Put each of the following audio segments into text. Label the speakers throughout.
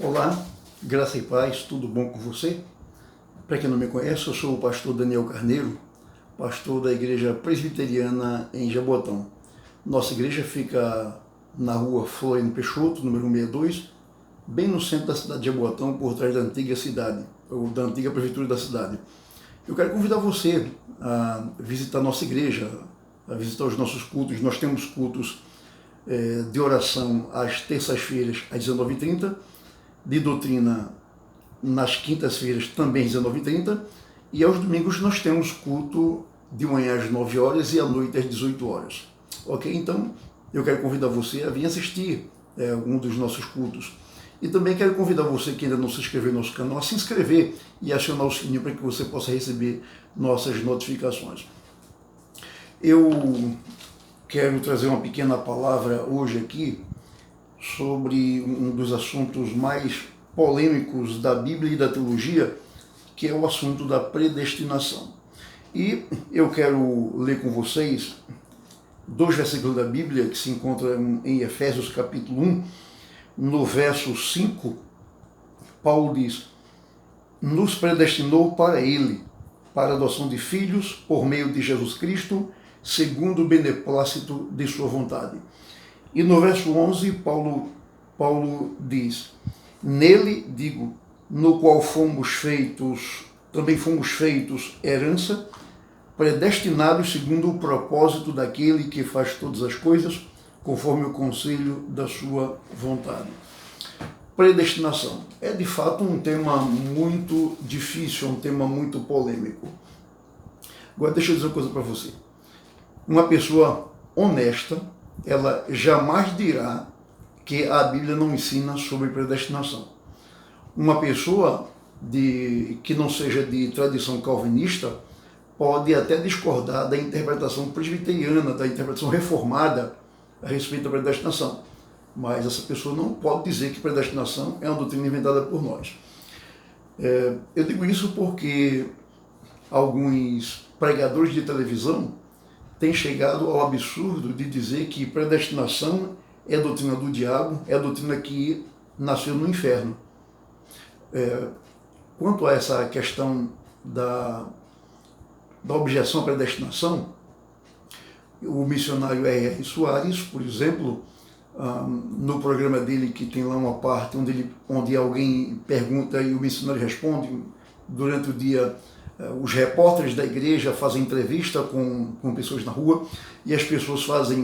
Speaker 1: Olá, graça e paz, tudo bom com você? Para quem não me conhece, eu sou o pastor Daniel Carneiro, pastor da Igreja Presbiteriana em Jaboatão. Nossa igreja fica na rua Floriano Peixoto, número 162, bem no centro da cidade de Jaboatão, por trás da antiga cidade, ou da antiga prefeitura da cidade. Eu quero convidar você a visitar nossa igreja, a visitar os nossos cultos. Nós temos cultos de oração às terças-feiras às 19h30, de doutrina nas quintas-feiras também às 19h30, e aos domingos nós temos culto de manhã às 9 horas e à noite às 18 horas. Ok? Então eu quero convidar você a vir assistir um dos nossos cultos. E também quero convidar você que ainda não se inscreveu no nosso canal a se inscrever e acionar o sininho para que você possa receber nossas notificações. Eu quero trazer uma pequena palavra hoje aqui sobre um dos assuntos mais polêmicos da Bíblia e da teologia, que é o assunto da predestinação. E eu quero ler com vocês dois versículos da Bíblia que se encontram em Efésios capítulo 1, no verso 5, Paulo diz: nos predestinou para Ele, para a adoção de filhos, por meio de Jesus Cristo, segundo o beneplácito de sua vontade. E no verso 11, Paulo diz: nele, digo, no qual também fomos feitos herança, predestinados segundo o propósito daquele que faz todas as coisas, conforme o conselho da sua vontade. Predestinação é de fato um tema muito difícil, um tema muito polêmico. Agora deixa eu dizer uma coisa para você. Uma pessoa honesta, ela jamais dirá que a Bíblia não ensina sobre predestinação. Uma pessoa que não seja de tradição calvinista pode até discordar da interpretação presbiteriana, da interpretação reformada a respeito da predestinação, mas essa pessoa não pode dizer que predestinação é uma doutrina inventada por nós. Eu digo isso porque alguns pregadores de televisão têm chegado ao absurdo de dizer que predestinação é a doutrina do diabo, é a doutrina que nasceu no inferno. Quanto a essa questão da objeção à predestinação, o missionário R.R. Soares, por exemplo, no programa dele, que tem lá uma parte onde alguém pergunta e o missionário responde, durante o dia os repórteres da igreja fazem entrevista com pessoas na rua e as pessoas fazem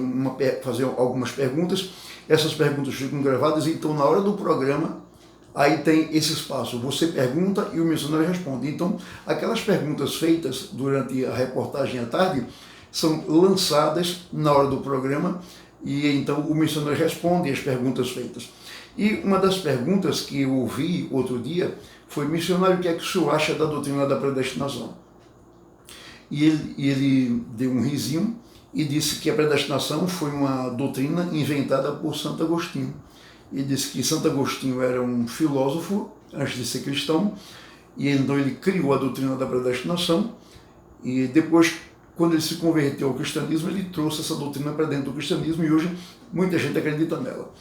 Speaker 1: algumas perguntas, essas perguntas ficam gravadas, então na hora do programa aí tem esse espaço, você pergunta e o missionário responde. Então aquelas perguntas feitas durante a reportagem à tarde são lançadas na hora do programa e então o missionário responde as perguntas feitas. E uma das perguntas que eu ouvi outro dia foi: missionário, o que é que o senhor acha da doutrina da predestinação? E ele deu um risinho e disse que a predestinação foi uma doutrina inventada por Santo Agostinho. Ele disse que Santo Agostinho era um filósofo antes de ser cristão, e então ele criou a doutrina da predestinação, e depois, quando ele se converteu ao cristianismo, ele trouxe essa doutrina para dentro do cristianismo e hoje muita gente acredita nela.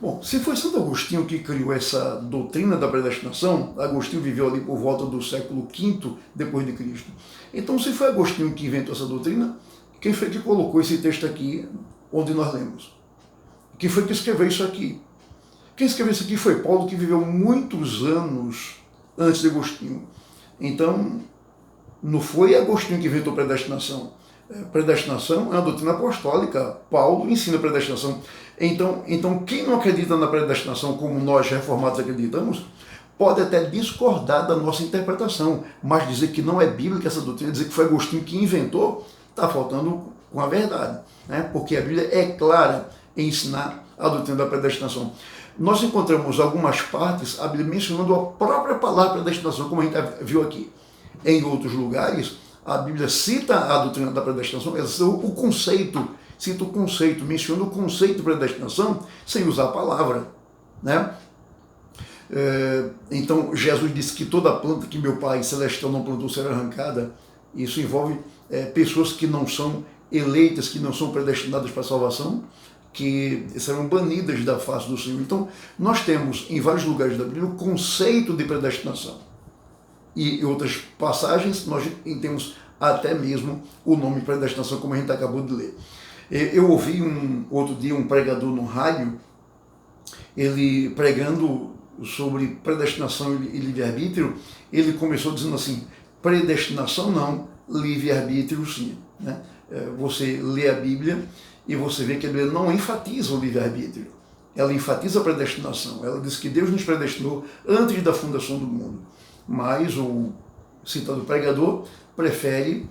Speaker 1: Bom, se foi Santo Agostinho que criou essa doutrina da predestinação, Agostinho viveu ali por volta do século V depois de Cristo. Então, se foi Agostinho que inventou essa doutrina, quem foi que colocou esse texto aqui onde nós lemos? Quem foi que escreveu isso aqui? Quem escreveu isso aqui foi Paulo, que viveu muitos anos antes de Agostinho. Então, não foi Agostinho que inventou predestinação. Predestinação é uma doutrina apostólica. Paulo ensina predestinação. Então, quem não acredita na predestinação como nós reformados acreditamos, pode até discordar da nossa interpretação, mas dizer que não é bíblica essa doutrina, dizer que foi Agostinho que inventou, está faltando com a verdade, né? Porque a Bíblia é clara em ensinar a doutrina da predestinação. Nós encontramos algumas partes, a Bíblia mencionando a própria palavra predestinação, como a gente viu aqui. Em outros lugares, a Bíblia cita a doutrina da predestinação, ela cita o conceito, menciona o conceito de predestinação sem usar a palavra, né? Então, Jesus disse que toda planta que meu Pai Celestial não plantou será arrancada. Isso envolve pessoas que não são eleitas, que não são predestinadas para a salvação, que serão banidas da face do Senhor. Então, nós temos em vários lugares da Bíblia o conceito de predestinação. E em outras passagens nós temos até mesmo o nome predestinação, como a gente acabou de ler. Eu ouvi outro dia um pregador no rádio, ele pregando sobre predestinação e livre-arbítrio, ele começou dizendo assim: predestinação não, livre-arbítrio sim. Né? Você lê a Bíblia e você vê que a Bíblia não enfatiza o livre-arbítrio, ela enfatiza a predestinação. Ela diz que Deus nos predestinou antes da fundação do mundo, mas o citado pregador prefere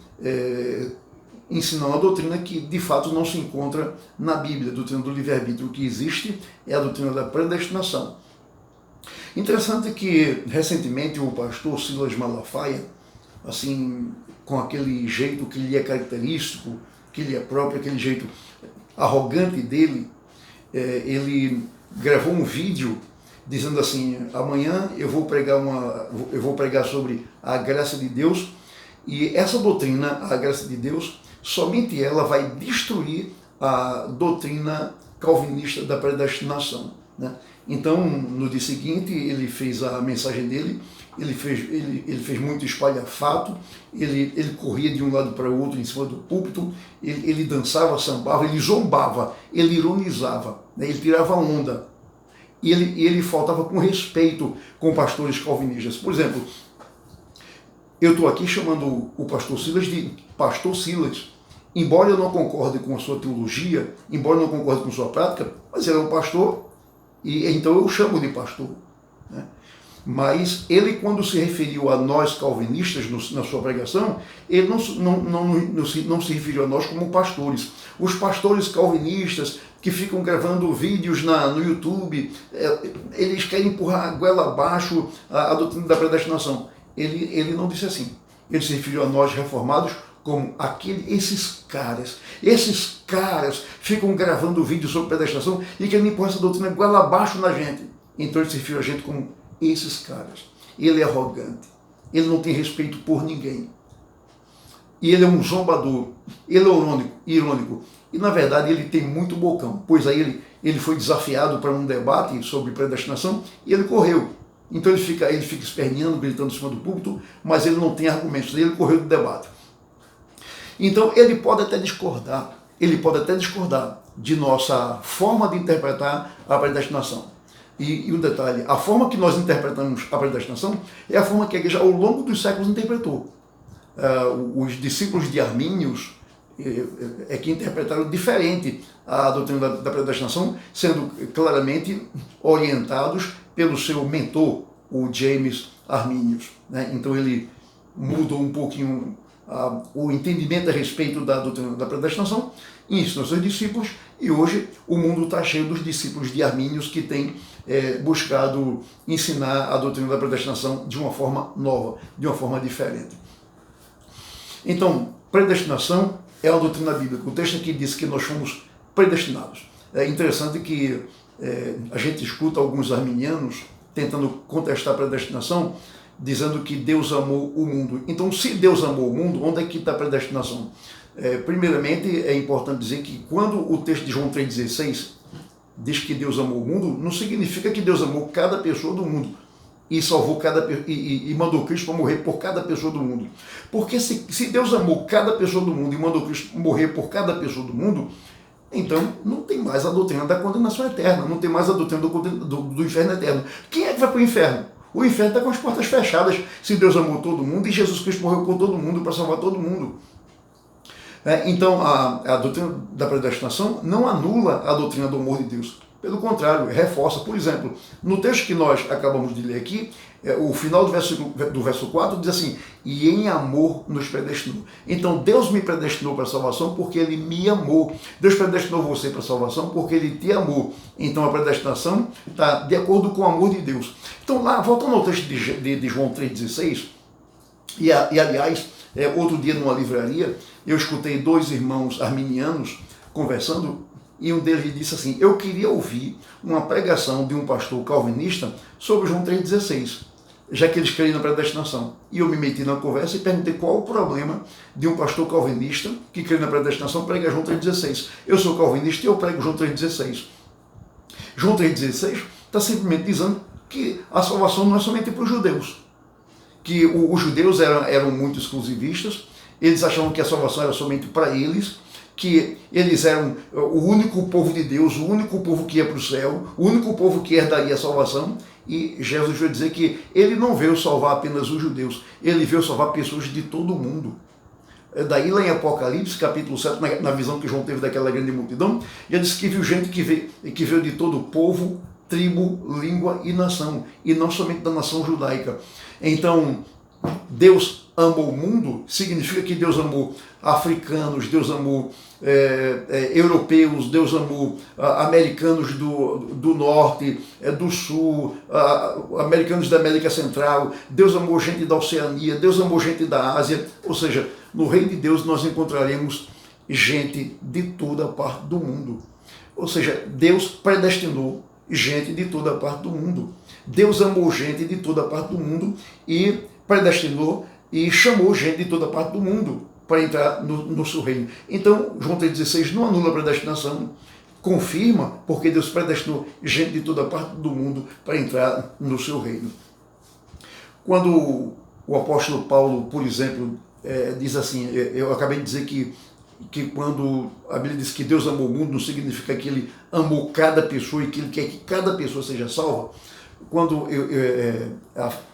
Speaker 1: ensinar uma doutrina que de fato não se encontra na Bíblia, a doutrina do livre-arbítrio. O que existe é a doutrina da predestinação. Interessante que recentemente o pastor Silas Malafaia, assim, com aquele jeito que lhe é característico, que lhe é próprio, aquele jeito arrogante dele, ele gravou um vídeo dizendo assim: amanhã eu vou pregar sobre a graça de Deus, e essa doutrina, a graça de Deus, somente ela vai destruir a doutrina calvinista da predestinação. Né? Então, no dia seguinte, ele fez a mensagem dele, ele fez muito espalhafato, ele corria de um lado para o outro em cima do púlpito, ele dançava, sambava, ele zombava, ele ironizava, né? Ele tirava onda. E ele faltava com respeito com pastores calvinistas. Por exemplo, eu estou aqui chamando o pastor Silas de pastor Silas, embora eu não concorde com a sua teologia, embora eu não concorde com a sua prática, mas ele é um pastor, e então eu chamo de pastor. Né? Mas ele, quando se referiu a nós calvinistas na sua pregação, ele não se referiu a nós como pastores. Os pastores calvinistas que ficam gravando vídeos no YouTube, eles querem empurrar a goela abaixo a doutrina da predestinação. Ele não disse assim. Ele se referiu a nós reformados como esses caras ficam gravando vídeos sobre predestinação e querem empurrar essa doutrina goela abaixo na gente. Então ele se referiu a gente como esses caras. Ele é arrogante, ele não tem respeito por ninguém. E ele é um zombador, ele é irônico. E na verdade ele tem muito bocão, pois aí ele foi desafiado para um debate sobre predestinação e ele correu. Então ele fica esperneando, gritando em cima do púlpito, mas ele não tem argumentos, ele correu do debate. Então ele pode até discordar de nossa forma de interpretar a predestinação. E um detalhe, a forma que nós interpretamos a predestinação é a forma que a igreja ao longo dos séculos interpretou. Os discípulos de Armínios é que interpretaram diferente a doutrina da predestinação, sendo claramente orientados pelo seu mentor, o James Arminius. Né? Então ele mudou um pouquinho o entendimento a respeito da doutrina da predestinação, ensinou seus discípulos, e hoje o mundo está cheio dos discípulos de Armínios que têm buscado ensinar a doutrina da predestinação de uma forma nova, de uma forma diferente. Então, predestinação é uma doutrina bíblica. O texto aqui diz que nós fomos predestinados. É interessante que a gente escuta alguns arminianos tentando contestar a predestinação, dizendo que Deus amou o mundo. Então, se Deus amou o mundo, onde é que está a predestinação? Primeiramente, é importante dizer que quando o texto de João 3,16 diz que Deus amou o mundo, não significa que Deus amou cada pessoa do mundo e salvou e mandou Cristo para morrer por cada pessoa do mundo. Porque se Deus amou cada pessoa do mundo e mandou Cristo morrer por cada pessoa do mundo, então não tem mais a doutrina da condenação eterna, não tem mais a doutrina do inferno eterno. Quem é que vai para o inferno? O inferno está com as portas fechadas, se Deus amou todo mundo e Jesus Cristo morreu por todo mundo para salvar todo mundo. Então a doutrina da predestinação não anula a doutrina do amor de Deus. Pelo contrário, reforça. Por exemplo, no texto que nós acabamos de ler aqui, o final do verso 4 diz assim: e em amor nos predestinou. Então Deus me predestinou para a salvação porque Ele me amou. Deus predestinou você para a salvação porque Ele te amou. Então a predestinação está de acordo com o amor de Deus. Então lá, voltando ao texto de João 3,16, e aliás, outro dia numa livraria, eu escutei dois irmãos arminianos conversando, e um deles disse assim: eu queria ouvir uma pregação de um pastor calvinista sobre João 3,16. já que eles creem na predestinação. E eu me meti na conversa e perguntei qual o problema de um pastor calvinista que crê na predestinação pregar João 3,16. Eu sou calvinista e eu prego João 3,16. João 3,16 está simplesmente dizendo que a salvação não é somente para os judeus. Que os judeus eram muito exclusivistas, eles achavam que a salvação era somente para eles, que eles eram o único povo de Deus, o único povo que ia para o céu, o único povo que herdaria a salvação. E Jesus vai dizer que ele não veio salvar apenas os judeus, ele veio salvar pessoas de todo o mundo. Daí lá em Apocalipse, capítulo 7, na visão que João teve daquela grande multidão, ele disse que viu gente que veio de todo o povo, tribo, língua e nação, e não somente da nação judaica. Então, Deus amou o mundo, significa que Deus amou africanos, Deus amou europeus, Deus amou americanos do norte, do sul, americanos da América Central, Deus amou gente da Oceania, Deus amou gente da Ásia. Ou seja, no reino de Deus nós encontraremos gente de toda parte do mundo. Ou seja, Deus predestinou gente de toda parte do mundo. Deus amou gente de toda parte do mundo e predestinou e chamou gente de toda parte do mundo para entrar no seu reino. Então, João 3,16 não anula a predestinação, confirma, porque Deus predestinou gente de toda parte do mundo para entrar no seu reino. Quando o apóstolo Paulo, por exemplo, diz assim, eu acabei de dizer que quando a Bíblia diz que Deus amou o mundo, não significa que ele amou cada pessoa e que ele quer que cada pessoa seja salva. Quando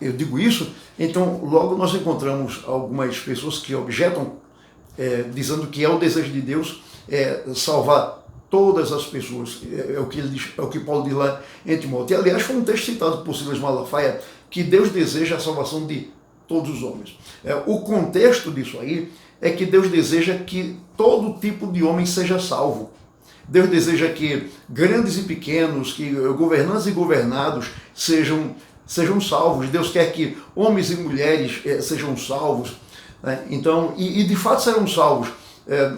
Speaker 1: eu digo isso, então logo nós encontramos algumas pessoas que objetam, dizendo que é o desejo de Deus salvar todas as pessoas. É o que ele diz, é o que Paulo diz lá em Timóteo. Aliás, foi um texto citado por Silas Malafaia, que Deus deseja a salvação de todos os homens. O contexto disso aí é que Deus deseja que todo tipo de homem seja salvo. Deus deseja que grandes e pequenos, que governantes e governados sejam salvos. Deus quer que homens e mulheres sejam salvos. Né? Então, e de fato serão salvos.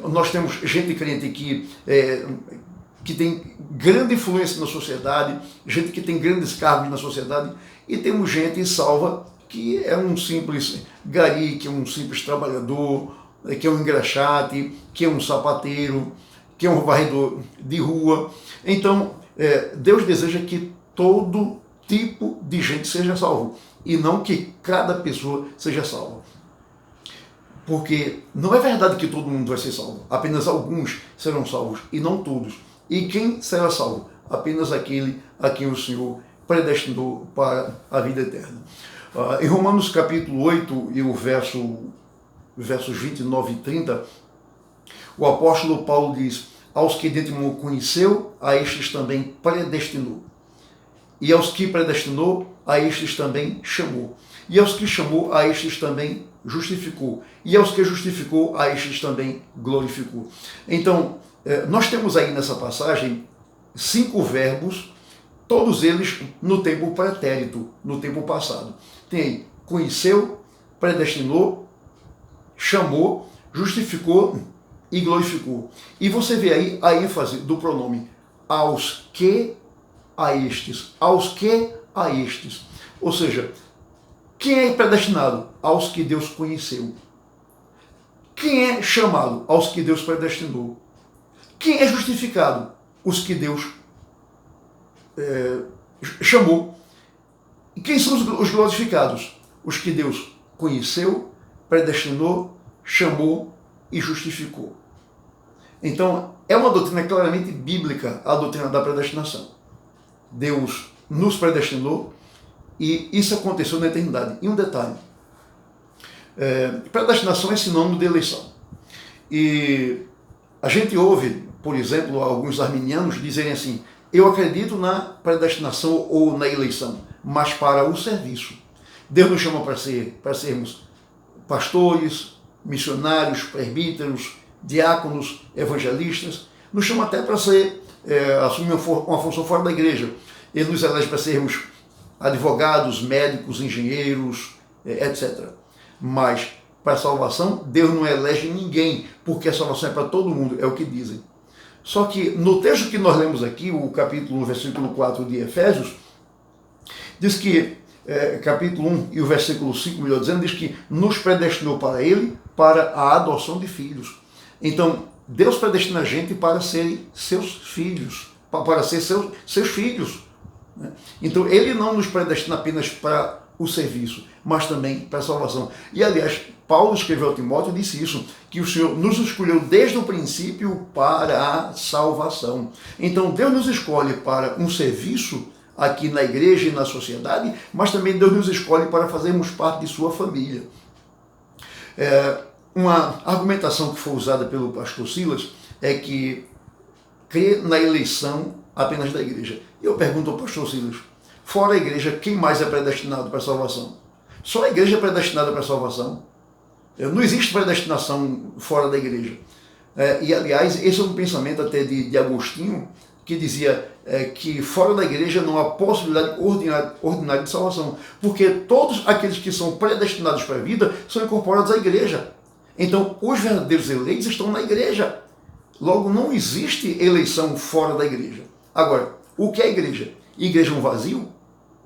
Speaker 1: Nós temos gente crente que tem grande influência na sociedade, gente que tem grandes cargos na sociedade, e temos gente salva que é um simples gari, que é um simples trabalhador, que é um engraxate, que é um sapateiro, que é um varredor de rua. Então, Deus deseja que todo tipo de gente seja salvo, e não que cada pessoa seja salva. Porque não é verdade que todo mundo vai ser salvo, apenas alguns serão salvos, e não todos. E quem será salvo? Apenas aquele a quem o Senhor predestinou para a vida eterna. Em Romanos capítulo 8, e o versos 29 e 30, o apóstolo Paulo diz: aos que de antemão conheceu, a estes também predestinou. E aos que predestinou, a estes também chamou. E aos que chamou, a estes também justificou. E aos que justificou, a estes também glorificou. Então, nós temos aí nessa passagem 5 verbos, todos eles no tempo pretérito, no tempo passado. Tem aí, conheceu, predestinou, chamou, justificou e glorificou. E você vê aí a ênfase do pronome aos que, a estes, aos que, a estes. Ou seja, quem é predestinado? Aos que Deus conheceu. Quem é chamado? Aos que Deus predestinou. Quem é justificado? Os que Deus chamou. E quem são os glorificados? Os que Deus conheceu, predestinou, chamou e justificou. Então, é uma doutrina claramente bíblica, a doutrina da predestinação. Deus nos predestinou e isso aconteceu na eternidade. E um detalhe, predestinação é sinônimo de eleição. E a gente ouve, por exemplo, alguns arminianos dizerem assim: eu acredito na predestinação ou na eleição, mas para o serviço. Deus nos chama para sermos pastores, missionários, presbíteros, diáconos, evangelistas, nos chama até para assumir uma função fora da igreja. Ele nos elege para sermos advogados, médicos, engenheiros, etc. Mas para a salvação, Deus não elege ninguém, porque a salvação é para todo mundo, é o que dizem. Só que no texto que nós lemos aqui, o capítulo 1, versículo 4 de Efésios, diz que capítulo 1 e o versículo 5, melhor dizendo, diz que nos predestinou para Ele, para a adoção de filhos. Então, Deus predestina a gente para serem seus filhos, para ser seus filhos. Então, Ele não nos predestina apenas para o serviço, mas também para a salvação. E, aliás, Paulo escreveu ao Timóteo e disse isso, que o Senhor nos escolheu desde o princípio para a salvação. Então, Deus nos escolhe para um serviço aqui na igreja e na sociedade, mas também Deus nos escolhe para fazermos parte de sua família. Uma argumentação que foi usada pelo pastor Silas é que crê na eleição apenas da igreja. Eu pergunto ao pastor Silas, fora a igreja, quem mais é predestinado para a salvação? Só a igreja é predestinada para a salvação. Não existe predestinação fora da igreja. E, aliás, esse é um pensamento até de Agostinho, que dizia que fora da igreja não há possibilidade ordinária de salvação, porque todos aqueles que são predestinados para a vida são incorporados à igreja. Então, os verdadeiros eleitos estão na igreja. Logo, não existe eleição fora da igreja. Agora, o que é igreja? Igreja é um vazio?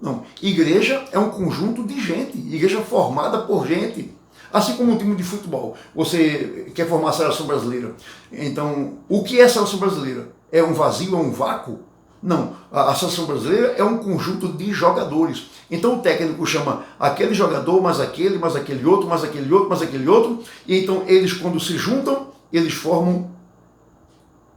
Speaker 1: Não. Igreja é um conjunto de gente, igreja formada por gente. Assim como um time de futebol. Você quer formar a seleção brasileira. Então, o que é a seleção brasileira? É um vazio, é um vácuo? Não. A seleção brasileira é um conjunto de jogadores. Então, o técnico chama aquele jogador, mais aquele outro, mais aquele outro, mais aquele outro. E então, eles, quando se juntam, eles formam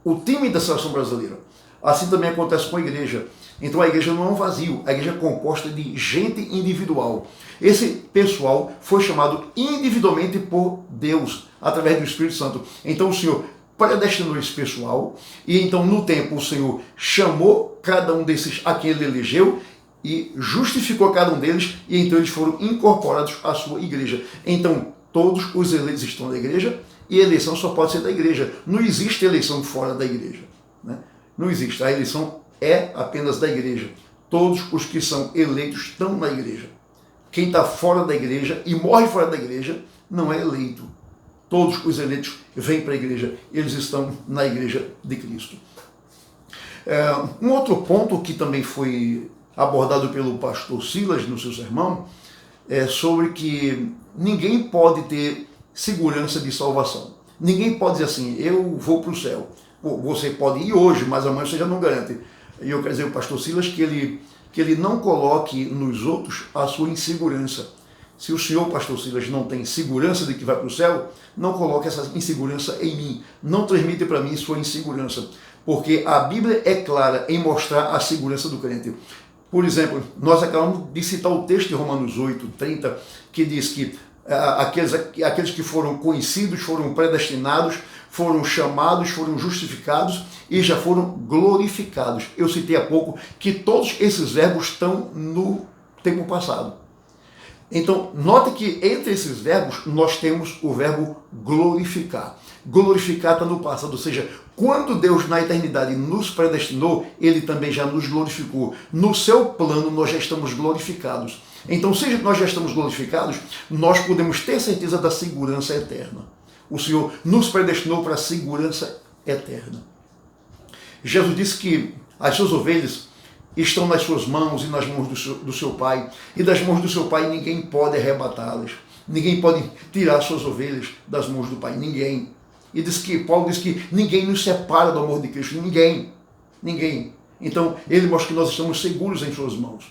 Speaker 1: o time da seleção brasileira. Assim também acontece com a igreja. Então a igreja não é um vazio, a igreja é composta de gente individual. Esse pessoal foi chamado individualmente por Deus, através do Espírito Santo. Então o Senhor predestinou esse pessoal, e então no tempo o Senhor chamou cada um desses a quem ele elegeu, e justificou cada um deles, e então eles foram incorporados à sua igreja. Então todos os eleitos estão na igreja, e a eleição só pode ser da igreja. Não existe eleição fora da igreja, né? Não existe, a eleição é apenas da igreja. Todos os que são eleitos estão na igreja. Quem está fora da igreja e morre fora da igreja não é eleito. Todos os eleitos vêm para a igreja, eles estão na igreja de Cristo. Um outro ponto que também foi abordado pelo pastor Silas no seu sermão é sobre que ninguém pode ter segurança de salvação. Ninguém pode dizer assim, eu vou para o céu. Você pode ir hoje, mas amanhã você já não garante. E eu quero dizer ao pastor Silas que ele não coloque nos outros a sua insegurança. Se o senhor, pastor Silas, não tem segurança de que vai para o céu, não coloque essa insegurança em mim. Não transmite para mim sua insegurança. Porque a Bíblia é clara em mostrar a segurança do crente. Por exemplo, nós acabamos de citar o texto de Romanos 8:30, que diz que aqueles que foram conhecidos, foram predestinados, foram chamados, foram justificados e já foram glorificados. Eu citei há pouco que todos esses verbos estão no tempo passado. Então, note que entre esses verbos nós temos o verbo glorificar. Glorificar está no passado, ou seja, quando Deus na eternidade nos predestinou, Ele também já nos glorificou. No seu plano nós já estamos glorificados. Então, se nós já estamos glorificados, nós podemos ter certeza da segurança eterna. O Senhor nos predestinou para a segurança eterna. Jesus disse que as suas ovelhas estão nas suas mãos e nas mãos do seu Pai. E das mãos do seu Pai ninguém pode arrebatá-las. Ninguém pode tirar suas ovelhas das mãos do Pai. Ninguém. E Paulo diz que ninguém nos separa do amor de Cristo. Ninguém. Ninguém. Então, ele mostra que nós estamos seguros em suas mãos.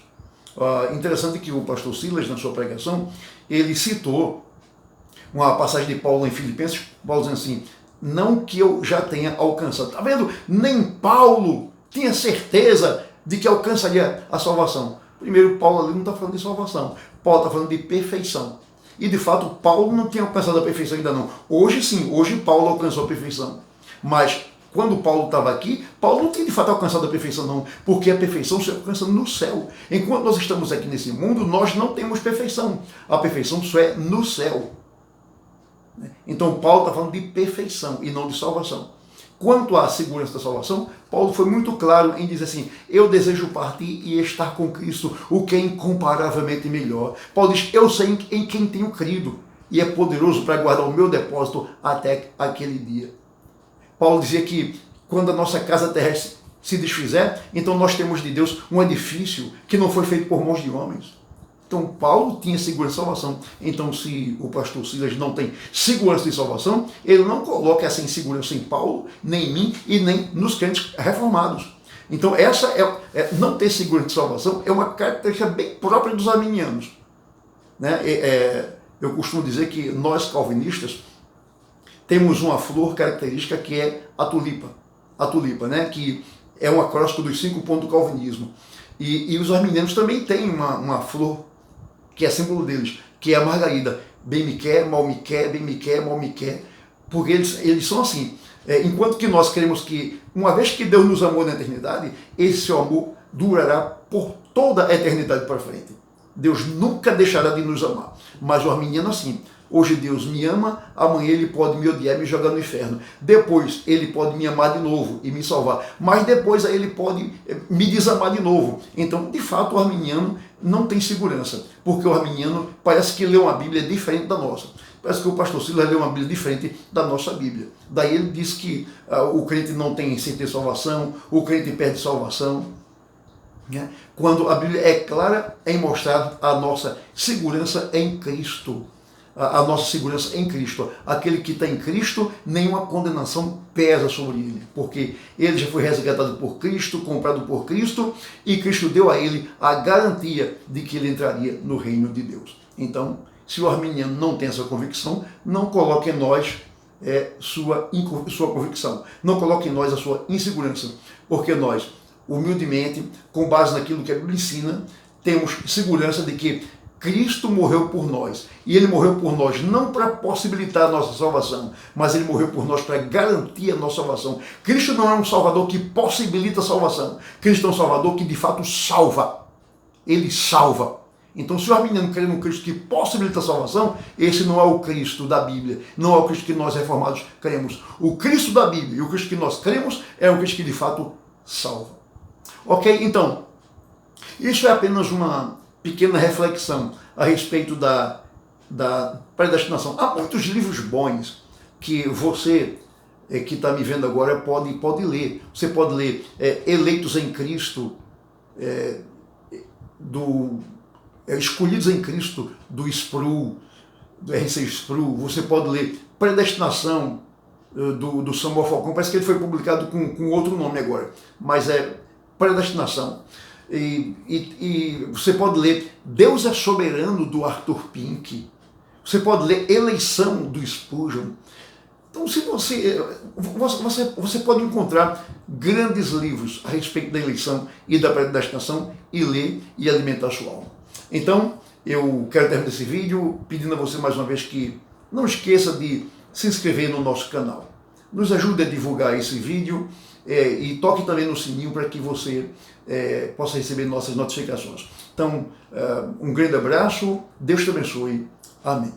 Speaker 1: Interessante que o pastor Silas, na sua pregação, ele citou uma passagem de Paulo em Filipenses, Paulo dizendo assim, não que eu já tenha alcançado. Está vendo? Nem Paulo tinha certeza de que alcançaria a salvação. Primeiro, Paulo ali não está falando de salvação. Paulo está falando de perfeição. E, de fato, Paulo não tinha alcançado a perfeição ainda não. Hoje sim, hoje Paulo alcançou a perfeição. Mas, quando Paulo estava aqui, Paulo não tinha de fato alcançado a perfeição não, porque a perfeição se alcança no céu. Enquanto nós estamos aqui nesse mundo, nós não temos perfeição. A perfeição só é no céu. Então, Paulo está falando de perfeição e não de salvação. Quanto à segurança da salvação, Paulo foi muito claro em dizer assim, eu desejo partir e estar com Cristo, o que é incomparavelmente melhor. Paulo diz, eu sei em quem tenho crido e é poderoso para guardar o meu depósito até aquele dia. Paulo dizia que quando a nossa casa terrestre se desfizer, então nós temos de Deus um edifício que não foi feito por mãos de homens. Então Paulo tinha segurança de salvação. Então se o pastor Silas não tem segurança de salvação, ele não coloca essa insegurança em Paulo, nem em mim e nem nos crentes reformados. Então essa não ter segurança de salvação é uma característica bem própria dos arminianos. Né? Eu costumo dizer que nós calvinistas temos uma flor característica que é a tulipa, né? Que é um acróstico dos 5 pontos do calvinismo. E os arminianos também têm uma flor que é símbolo deles, que é a margarida. Bem me quer, mal me quer, bem me quer, mal me quer. Porque eles são assim. Enquanto que nós queremos que, uma vez que Deus nos amou na eternidade, esse seu amor durará por toda a eternidade para frente. Deus nunca deixará de nos amar. Mas o arminiano assim. Hoje Deus me ama, amanhã ele pode me odiar e me jogar no inferno. Depois ele pode me amar de novo e me salvar. Mas depois ele pode me desamar de novo. Então, de fato, o arminiano não tem segurança. Porque o arminiano parece que lê uma Bíblia diferente da nossa. Parece que o pastor Silas lê uma Bíblia diferente da nossa Bíblia. Daí ele diz que o crente não tem certeza de salvação, o crente perde salvação. Né? Quando a Bíblia é clara em mostrar a nossa segurança em Cristo. A nossa segurança em Cristo. Aquele que está em Cristo, nenhuma condenação pesa sobre ele, porque ele já foi resgatado por Cristo, comprado por Cristo, e Cristo deu a ele a garantia de que ele entraria no reino de Deus. Então, se o arminiano não tem essa convicção, não coloque em nós sua convicção, não coloque em nós a sua insegurança, porque nós, humildemente, com base naquilo que a Bíblia ensina, temos segurança de que Cristo morreu por nós, e ele morreu por nós não para possibilitar a nossa salvação, mas ele morreu por nós para garantir a nossa salvação. Cristo não é um salvador que possibilita a salvação, Cristo é um salvador que de fato salva, ele salva. Então, se o arminiano crê num Cristo que possibilita a salvação, esse não é o Cristo da Bíblia, não é o Cristo que nós reformados cremos. O Cristo da Bíblia e o Cristo que nós cremos é o Cristo que de fato salva. Ok? Então, isso é apenas uma pequena reflexão a respeito da predestinação. Há muitos livros bons que você que está me vendo agora pode ler. Você pode ler Eleitos em Cristo, Escolhidos em Cristo, do Sproul, do R.C. Sproul. Você pode ler Predestinação, do Samuel Falcão. Parece que ele foi publicado com outro nome agora, mas é Predestinação. E você pode ler Deus é Soberano, do Arthur Pink. Você pode ler Eleição, do Spurgeon. Então, se você pode encontrar grandes livros a respeito da eleição e da predestinação e ler e alimentar a sua alma. Então, eu quero terminar esse vídeo pedindo a você mais uma vez que não esqueça de se inscrever no nosso canal. Nos ajude a divulgar esse vídeo e toque também no sininho para que você possa receber nossas notificações. Então, um grande abraço, Deus te abençoe. Amém.